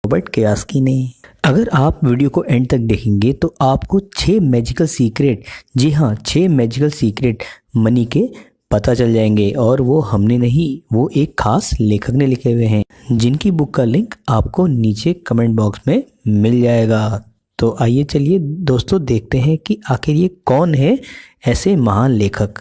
Robert Kiyosaki ने। अगर आप वीडियो को एंड तक देखेंगे तो आपको 6 मैजिकल सीक्रेट, जी हाँ 6 मैजिकल सीक्रेट मनी के पता चल जाएंगे। और वो हमने नहीं, वो एक खास लेखक ने लिखे हुए हैं, जिनकी बुक का लिंक आपको नीचे कमेंट बॉक्स में मिल जाएगा। तो आइए चलिए दोस्तों देखते हैं कि आखिर ये कौन है ऐसे महान लेखक।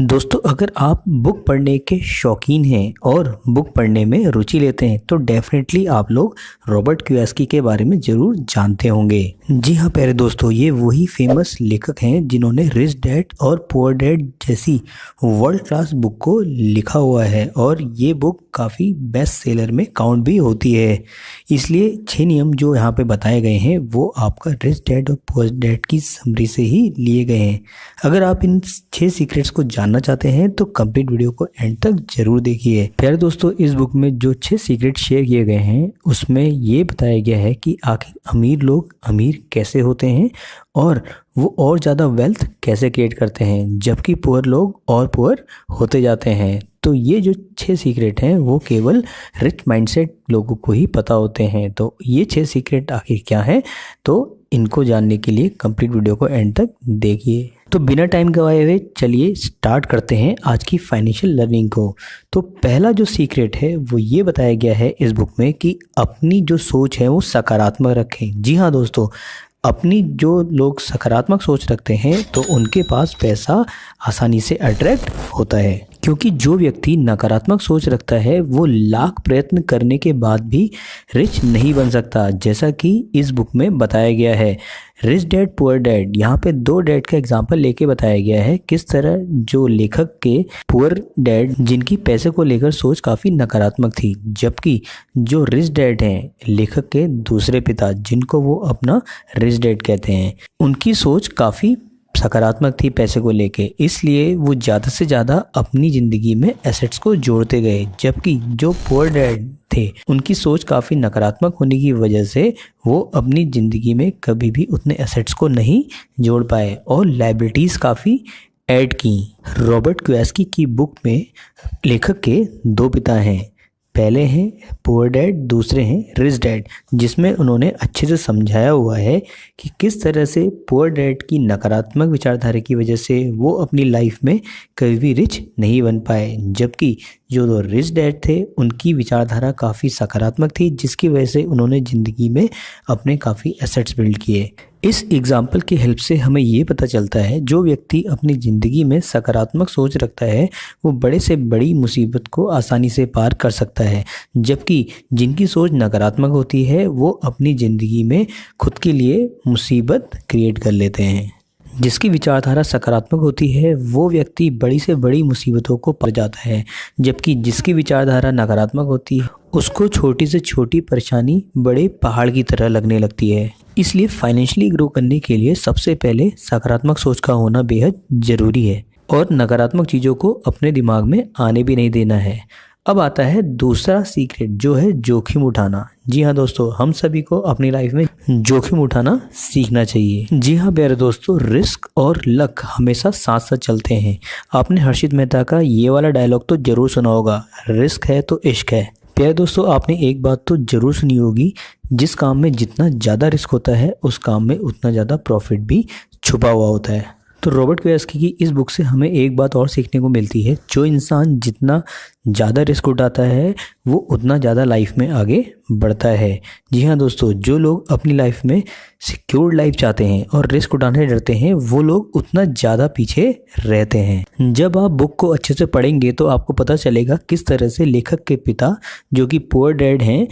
दोस्तों अगर आप बुक पढ़ने के शौकीन हैं और बुक पढ़ने में रुचि लेते हैं तो डेफिनेटली आप लोग रॉबर्ट कियोसाकी के बारे में ज़रूर जानते होंगे। जी हाँ प्यारे दोस्तों, ये वही फेमस लेखक हैं जिन्होंने रिच डैड और पुअर डैड जैसी वर्ल्ड क्लास बुक को लिखा हुआ है और ये बुक काफ़ी बेस्ट सेलर में काउंट भी होती है। इसलिए 6 नियम जो यहाँ पे बताए गए हैं वो आपका रिच डैड और पुअर डैड की समरी से ही लिए गए हैं। अगर आप इन 6 सीक्रेट्स को जानना चाहते हैं तो कंप्लीट वीडियो को एंड तक जरूर देखिए। प्यारे दोस्तों इस बुक में जो 6 सीक्रेट शेयर किए गए हैं उसमें ये बताया गया है कि आखिर अमीर लोग अमीर कैसे होते हैं और वो और ज़्यादा वेल्थ कैसे क्रिएट करते हैं, जबकि पुअर लोग और पुअर होते जाते हैं। तो ये जो 6 सीक्रेट हैं वो केवल रिच माइंडसेट लोगों को ही पता होते हैं। तो ये 6 सीक्रेट आखिर क्या हैं, तो इनको जानने के लिए कंप्लीट वीडियो को एंड तक देखिए। तो बिना टाइम गवाए हुए चलिए स्टार्ट करते हैं आज की फाइनेंशियल लर्निंग को। तो पहला जो सीक्रेट है वो ये बताया गया है इस बुक में कि अपनी जो सोच है वो सकारात्मक रखें। जी हाँ दोस्तों, अपनी जो लोग सकारात्मक सोच रखते हैं तो उनके पास पैसा आसानी से अट्रैक्ट होता है, क्योंकि जो व्यक्ति नकारात्मक सोच रखता है वो लाख प्रयत्न करने के बाद भी रिच नहीं बन सकता, जैसा कि इस बुक में बताया गया है। रिच डैड पुअर डैड, यहाँ पे 2 डैड का एग्जाम्पल लेके बताया गया है किस तरह जो लेखक के पुअर डैड जिनकी पैसे को लेकर सोच काफ़ी नकारात्मक थी, जबकि जो रिच डैड हैं लेखक के दूसरे पिता जिनको वो अपना रिच डैड कहते हैं, उनकी सोच काफ़ी सकारात्मक थी पैसे को लेके। इसलिए वो ज़्यादा से ज़्यादा अपनी ज़िंदगी में एसेट्स को जोड़ते गए, जबकि जो पुअर डैड थे उनकी सोच काफ़ी नकारात्मक होने की वजह से वो अपनी ज़िंदगी में कभी भी उतने एसेट्स को नहीं जोड़ पाए और लायबिलिटीज़ काफ़ी ऐड की। रॉबर्ट कियोसाकी की बुक में लेखक के 2 पिता हैं, पहले हैं पुअर डैड, दूसरे हैं रिच डैड, जिसमें उन्होंने अच्छे से समझाया हुआ है कि किस तरह से पुअर डैड की नकारात्मक विचारधारा की वजह से वो अपनी लाइफ में कभी भी रिच नहीं बन पाए, जबकि जो रिच डैड थे उनकी विचारधारा काफ़ी सकारात्मक थी, जिसकी वजह से उन्होंने ज़िंदगी में अपने काफ़ी एसेट्स बिल्ड किए। इस एग्जाम्पल की हेल्प से हमें ये पता चलता है जो व्यक्ति अपनी ज़िंदगी में सकारात्मक सोच रखता है वो बड़े से बड़ी मुसीबत को आसानी से पार कर सकता है, जबकि जिनकी सोच नकारात्मक होती है वो अपनी ज़िंदगी में खुद के लिए मुसीबत क्रिएट कर लेते हैं। जिसकी विचारधारा सकारात्मक होती है वो व्यक्ति बड़ी से बड़ी मुसीबतों को पार जाता है, जबकि जिसकी विचारधारा नकारात्मक होती है उसको छोटी से छोटी परेशानी बड़े पहाड़ की तरह लगने लगती है। इसलिए फाइनेंशियली ग्रो करने के लिए सबसे पहले सकारात्मक सोच का होना बेहद ज़रूरी है और नकारात्मक चीज़ों को अपने दिमाग में आने भी नहीं देना है। अब आता है दूसरा सीक्रेट जो है जोखिम उठाना। जी हाँ दोस्तों, हम सभी को अपनी लाइफ में जोखिम उठाना सीखना चाहिए। जी हाँ प्यारे दोस्तों, रिस्क और लक हमेशा साथ साथ चलते हैं। आपने हर्षित मेहता का ये वाला डायलॉग तो जरूर सुना होगा, रिस्क है तो इश्क है। प्यारे दोस्तों, आपने एक बात तो जरूर सुनी होगी, जिस काम में जितना ज़्यादा रिस्क होता है उस काम में उतना ज़्यादा प्रॉफिट भी छुपा हुआ होता है। तो रॉबर्ट कियोसाकी की इस बुक से हमें एक बात और सीखने को मिलती है, जो इंसान जितना ज़्यादा रिस्क उठाता है वो उतना ज़्यादा लाइफ में आगे बढ़ता है। जी हाँ दोस्तों, जो लोग अपनी लाइफ में सिक्योर्ड लाइफ चाहते हैं और रिस्क उठाने डरते हैं वो लोग उतना ज़्यादा पीछे रहते हैं। जब आप बुक को अच्छे से पढ़ेंगे तो आपको पता चलेगा किस तरह से लेखक के पिता जो कि पुअर डैड हैं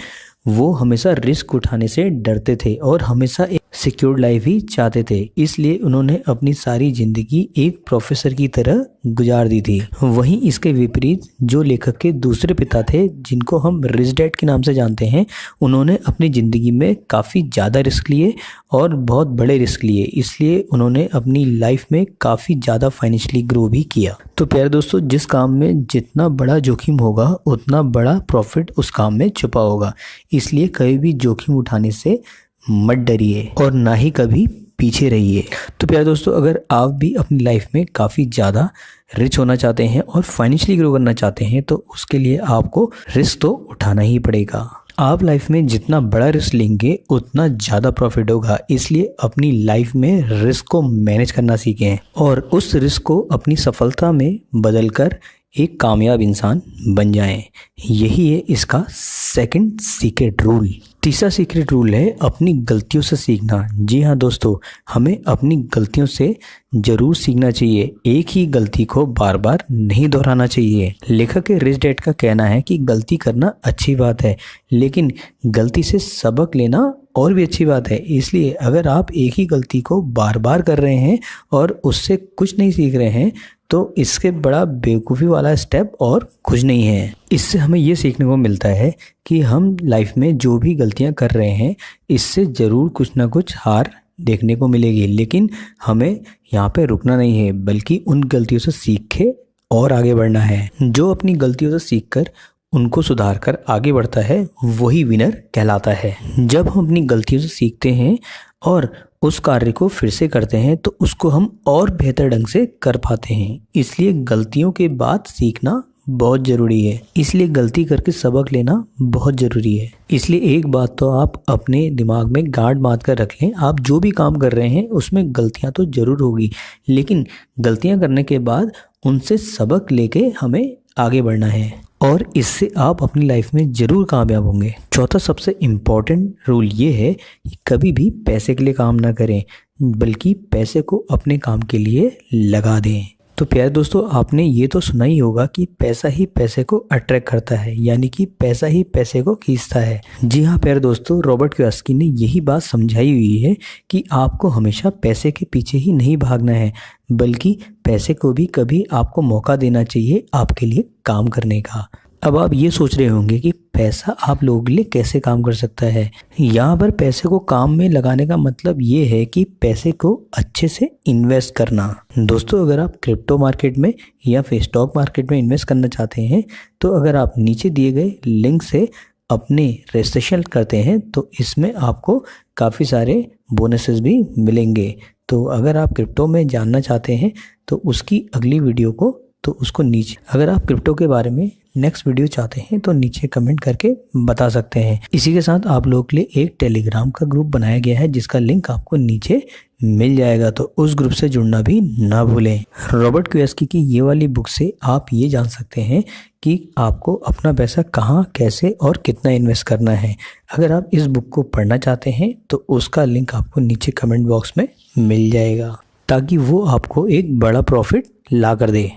वो हमेशा रिस्क उठाने से डरते थे और हमेशा एक सिक्योर्ड लाइफ ही चाहते थे। इसलिए उन्होंने अपनी सारी ज़िंदगी एक प्रोफेसर की तरह गुजार दी थी। वहीं इसके विपरीत जो लेखक के दूसरे पिता थे जिनको हम रिच डैड के नाम से जानते हैं, उन्होंने अपनी ज़िंदगी में काफ़ी ज़्यादा रिस्क लिए और बहुत बड़े रिस्क लिए, इसलिए उन्होंने अपनी लाइफ में काफ़ी ज़्यादा फाइनेंशियली ग्रो भी किया। तो प्यारे दोस्तों, जिस काम में जितना बड़ा जोखिम होगा उतना बड़ा प्रॉफिट उस काम में छुपा होगा, इसलिए कभी भी जोखिम उठाने से मत डरिए और ना ही कभी पीछे रहिए। तो प्यारे दोस्तों, अगर आप भी अपनी लाइफ में काफ़ी ज़्यादा रिच होना चाहते हैं और फाइनेंशियली ग्रो करना चाहते हैं तो उसके लिए आपको रिस्क तो उठाना ही पड़ेगा। आप लाइफ में जितना बड़ा रिस्क लेंगे उतना ज़्यादा प्रॉफिट होगा, इसलिए अपनी लाइफ में रिस्क को मैनेज करना सीखें और उस रिस्क को अपनी सफलता में बदलकर एक कामयाब इंसान बन जाएं। यही है इसका सेकंड सीक्रेट रूल। तीसरा सीक्रेट रूल है अपनी गलतियों से सीखना। जी हाँ दोस्तों, हमें अपनी गलतियों से ज़रूर सीखना चाहिए, एक ही गलती को बार बार नहीं दोहराना चाहिए। लेखक रिच डैड का कहना है कि गलती करना अच्छी बात है, लेकिन गलती से सबक लेना और भी अच्छी बात है। इसलिए अगर आप एक ही गलती को बार बार कर रहे हैं और उससे कुछ नहीं सीख रहे हैं तो इसके बड़ा बेवकूफ़ी वाला स्टेप और कुछ नहीं है। इससे हमें ये सीखने को मिलता है कि हम लाइफ में जो भी गलतियां कर रहे हैं इससे ज़रूर कुछ ना कुछ हार देखने को मिलेगी, लेकिन हमें यहाँ पे रुकना नहीं है बल्कि उन गलतियों से सीख के और आगे बढ़ना है। जो अपनी गलतियों से सीख कर उनको सुधार कर आगे बढ़ता है वही विनर कहलाता है। जब हम अपनी गलतियों से सीखते हैं और उस कार्य को फिर से करते हैं तो उसको हम और बेहतर ढंग से कर पाते हैं। इसलिए गलतियों के बाद सीखना बहुत ज़रूरी है, इसलिए गलती करके सबक लेना बहुत ज़रूरी है। इसलिए एक बात तो आप अपने दिमाग में गांठ बांध कर रख लें, आप जो भी काम कर रहे हैं उसमें गलतियां तो ज़रूर होगी, लेकिन गलतियां करने के बाद उनसे सबक लेके हमें आगे बढ़ना है और इससे आप अपनी लाइफ में ज़रूर कामयाब होंगे। चौथा सबसे इम्पॉर्टेंट रूल ये है कि कभी भी पैसे के लिए काम ना करें बल्कि पैसे को अपने काम के लिए लगा दें। तो प्यारे दोस्तों, आपने ये तो सुना ही होगा कि पैसा ही पैसे को अट्रैक्ट करता है, यानी कि पैसा ही पैसे को खींचता है। जी हाँ प्यारे दोस्तों, रॉबर्ट कियोसाकी ने यही बात समझाई हुई है कि आपको हमेशा पैसे के पीछे ही नहीं भागना है बल्कि पैसे को भी कभी आपको मौका देना चाहिए आपके लिए काम करने का। अब आप ये सोच रहे होंगे कि पैसा आप लोगों के लिए कैसे काम कर सकता है। यहाँ पर पैसे को काम में लगाने का मतलब ये है कि पैसे को अच्छे से इन्वेस्ट करना। दोस्तों, अगर आप क्रिप्टो मार्केट में या फिर स्टॉक मार्केट में इन्वेस्ट करना चाहते हैं तो अगर आप नीचे दिए गए लिंक से अपने रजिस्ट्रेशन करते हैं तो इसमें आपको काफ़ी सारे बोनसेस भी मिलेंगे। तो अगर आप क्रिप्टो में जानना चाहते हैं तो उसकी अगली वीडियो को उसको नीचे, अगर आप क्रिप्टो के बारे में नेक्स्ट वीडियो चाहते हैं तो नीचे कमेंट करके बता सकते हैं। इसी के साथ आप लोगों के लिए एक टेलीग्राम का ग्रुप बनाया गया है जिसका लिंक आपको नीचे मिल जाएगा, तो उस ग्रुप से जुड़ना भी ना भूलें। रॉबर्ट कियोसाकी की ये वाली बुक से आप ये जान सकते हैं कि आपको अपना पैसा कहाँ, कैसे और कितना इन्वेस्ट करना है। अगर आप इस बुक को पढ़ना चाहते हैं तो उसका लिंक आपको नीचे कमेंट बॉक्स में मिल जाएगा ताकि वो आपको एक बड़ा प्रॉफिट ला कर दे।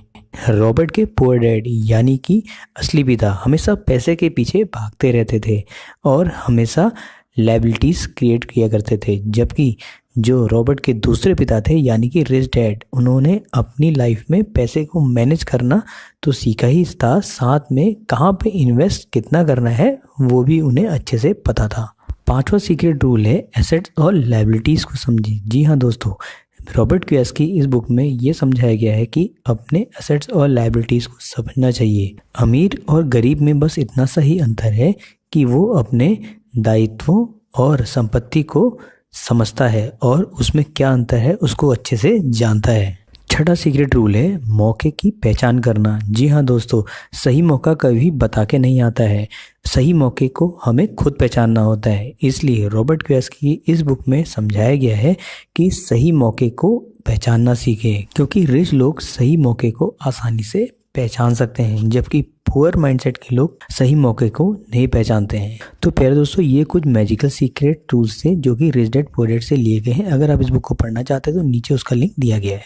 रॉबर्ट के पुअर डैड यानी कि असली पिता हमेशा पैसे के पीछे भागते रहते थे और हमेशा लायबिलिटीज़ क्रिएट किया करते थे, जबकि जो रॉबर्ट के दूसरे पिता थे यानी कि रिच डैड, उन्होंने अपनी लाइफ में पैसे को मैनेज करना तो सीखा ही था, साथ में कहाँ पे इन्वेस्ट कितना करना है वो भी उन्हें अच्छे से पता था। पांचवा सीक्रेट रूल है एसेट्स और लायबिलिटीज़ को समझें। जी हाँ दोस्तों, रॉबर्ट कियोसाकी इस बुक में ये समझाया गया है कि अपने एसेट्स और लायबिलिटीज़ को समझना चाहिए। अमीर और गरीब में बस इतना सा ही अंतर है कि वो अपने दायित्वों और संपत्ति को समझता है और उसमें क्या अंतर है उसको अच्छे से जानता है। छठा सीक्रेट रूल है मौके की पहचान करना। जी हाँ दोस्तों, सही मौका कभी बता के नहीं आता है, सही मौके को हमें खुद पहचानना होता है। इसलिए रॉबर्ट कियोसाकी की इस बुक में समझाया गया है कि सही मौके को पहचानना सीखें, क्योंकि रिच लोग सही मौके को आसानी से पहचान सकते हैं जबकि पुअर माइंडसेट के लोग सही मौके को नहीं पहचानते हैं। तो प्यारे दोस्तों, ये कुछ मैजिकल सीक्रेट रूल्स थे जो कि रिच डैड पुअर डैड से लिए गए हैं। अगर आप इस बुक को पढ़ना चाहते हैं तो नीचे उसका लिंक दिया गया है।